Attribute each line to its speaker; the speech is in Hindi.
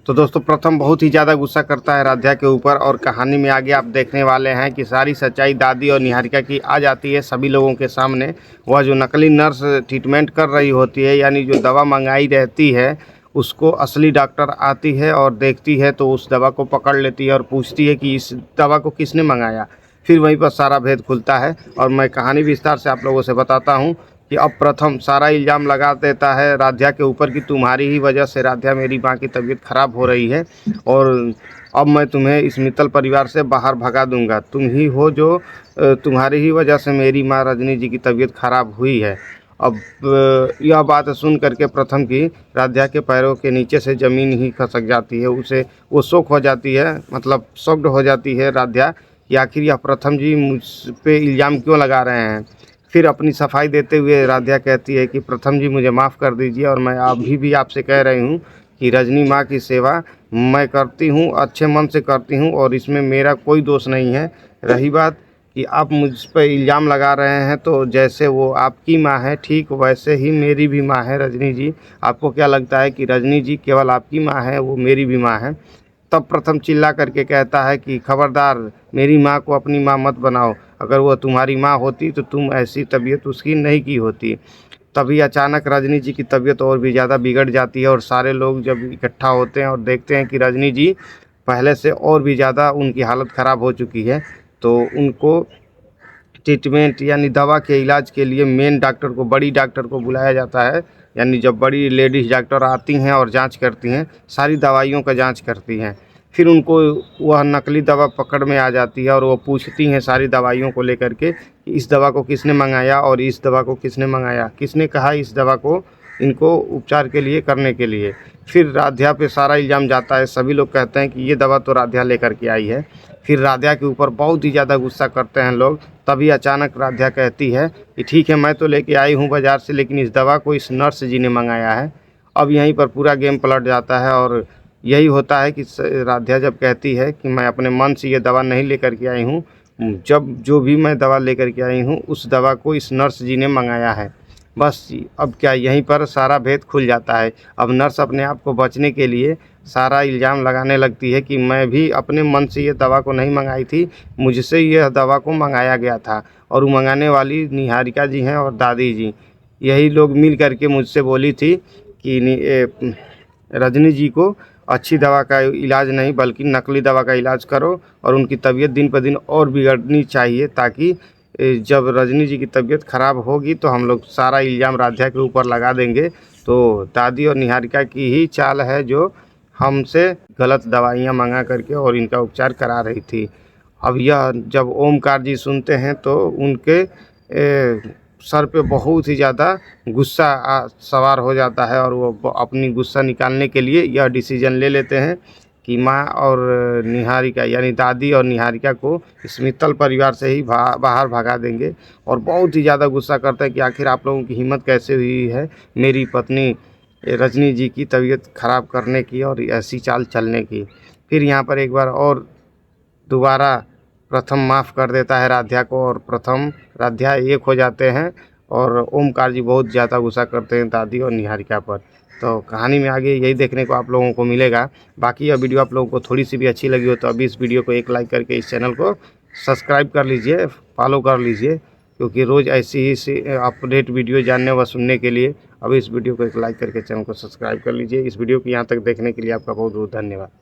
Speaker 1: तो दोस्तों प्रथम बहुत ही ज़्यादा गुस्सा करता है राध्या के ऊपर और कहानी में आगे आप देखने वाले हैं कि सारी सच्चाई दादी और निहारिका की आ जाती है सभी लोगों के सामने। वह जो नकली नर्स ट्रीटमेंट कर रही होती है यानी जो दवा मंगाई रहती है उसको असली डॉक्टर आती है और देखती है तो उस दवा को पकड़ लेती है और पूछती है कि इस दवा को किसने मंगाया। फिर वहीं पर सारा भेद खुलता है और मैं कहानी विस्तार से आप लोगों से बताता हूँ कि अब प्रथम सारा इल्ज़ाम लगा देता है राध्या के ऊपर कि तुम्हारी ही वजह से राध्या मेरी माँ की तबीयत ख़राब हो रही है और अब मैं तुम्हें इस मित्तल परिवार से बाहर भगा दूंगा। तुम ही हो जो तुम्हारी ही वजह से मेरी माँ रजनी जी की तबीयत ख़राब हुई है। अब यह बात सुन करके प्रथम की राध्या के पैरों के नीचे से ज़मीन ही खसक जाती है। उसे वो शौक हो जाती है, मतलब शॉक्ड हो जाती है राध्या कि आखिर यह प्रथम जी मुझ पे इल्ज़ाम क्यों लगा रहे हैं। फिर अपनी सफाई देते हुए राध्या कहती है कि प्रथम जी मुझे माफ़ कर दीजिए और मैं अभी भी आपसे कह रही हूँ कि रजनी माँ की सेवा मैं करती हूँ, अच्छे मन से करती हूँ और इसमें मेरा कोई दोष नहीं है। रही बात कि आप मुझ पर इल्ज़ाम लगा रहे हैं तो जैसे वो आपकी माँ है ठीक वैसे ही मेरी भी माँ है रजनी जी। आपको क्या लगता है कि रजनी जी केवल आपकी माँ है, वो मेरी भी माँ है। तब प्रथम चिल्ला करके कहता है कि खबरदार मेरी माँ को अपनी माँ मत बनाओ, अगर वो तुम्हारी माँ होती तो तुम ऐसी तबीयत उसकी नहीं की होती। तभी अचानक रजनी जी की तबीयत और भी ज़्यादा बिगड़ जाती है और सारे लोग जब इकट्ठा होते हैं और देखते हैं कि रजनी जी पहले से और भी ज़्यादा उनकी हालत ख़राब हो चुकी है तो उनको ट्रीटमेंट यानी दवा के इलाज के लिए मेन डॉक्टर को, बड़ी डॉक्टर को बुलाया जाता है। यानी जब बड़ी लेडीज़ डॉक्टर आती हैं और जांच करती हैं, सारी दवाइयों का जांच करती हैं, फिर उनको वह नकली दवा पकड़ में आ जाती है और वो पूछती हैं सारी दवाइयों को लेकर के कि इस दवा को किसने मंगाया और इस दवा को किसने मंगाया, किसने कहा इस दवा को इनको उपचार के लिए करने के लिए। फिर राध्या पे सारा इल्ज़ाम जाता है, सभी लोग कहते हैं कि ये दवा तो राध्या लेकर के आई है। फिर राध्या के ऊपर बहुत ही ज़्यादा गुस्सा करते हैं लोग। तभी अचानक राध्या कहती है कि ठीक है मैं तो लेके आई हूँ बाज़ार से, लेकिन इस दवा को इस नर्स जी ने मंगाया है। अब यहीं पर पूरा गेम पलट जाता है और यही होता है कि राध्या जब कहती है कि मैं अपने मन से ये दवा नहीं लेकर के आई हूँ, जब जो भी मैं दवा लेकर के आई हूँ उस दवा को इस नर्स जी ने मंगाया है। बस अब क्या यहीं पर सारा भेद खुल जाता है। अब नर्स अपने आप को बचने के लिए सारा इल्ज़ाम लगाने लगती है कि मैं भी अपने मन से ये दवा को नहीं मंगाई थी, मुझसे यह दवा को मंगाया गया था और वो मंगाने वाली निहारिका जी हैं और दादी जी। यही लोग मिल करके मुझसे बोली थी कि रजनी जी को अच्छी दवा का इलाज नहीं बल्कि नकली दवा का इलाज करो और उनकी तबीयत दिन पर दिन और बिगड़नी चाहिए, ताकि जब रजनी जी की तबीयत ख़राब होगी तो हम लोग सारा इल्ज़ाम राध्या के ऊपर लगा देंगे। तो दादी और निहारिका की ही चाल है जो हमसे गलत दवाइयाँ मंगा करके और इनका उपचार करा रही थी। अब यह जब ओमकार जी सुनते हैं तो उनके सर पे बहुत ही ज़्यादा गुस्सा सवार हो जाता है और वो अपनी गुस्सा निकालने के लिए यह डिसीजन ले लेते हैं कि माँ और निहारिका यानी दादी और निहारिका को इस मित्तल परिवार से ही बाहर भगा देंगे। और बहुत ही ज़्यादा गुस्सा करते हैं कि आखिर आप लोगों की हिम्मत कैसे हुई है मेरी पत्नी रजनी जी की तबीयत ख़राब करने की और ऐसी चाल चलने की। फिर यहाँ पर एक बार और दोबारा प्रथम माफ़ कर देता है राध्या को और प्रथम राध्या एक हो जाते हैं और ओमकार जी बहुत ज़्यादा गुस्सा करते हैं दादी और निहारिका पर। तो कहानी में आगे यही देखने को आप लोगों को मिलेगा। बाकी यह वीडियो आप लोगों को थोड़ी सी भी अच्छी लगी हो तो अभी इस वीडियो को एक लाइक करके इस चैनल को सब्सक्राइब कर लीजिए, फॉलो कर लीजिए, क्योंकि रोज़ ऐसी ही अपडेट वीडियो जानने व सुनने के लिए अभी इस वीडियो को एक लाइक करके चैनल को सब्सक्राइब कर लीजिए। इस वीडियो को यहाँ तक देखने के लिए आपका बहुत बहुत धन्यवाद।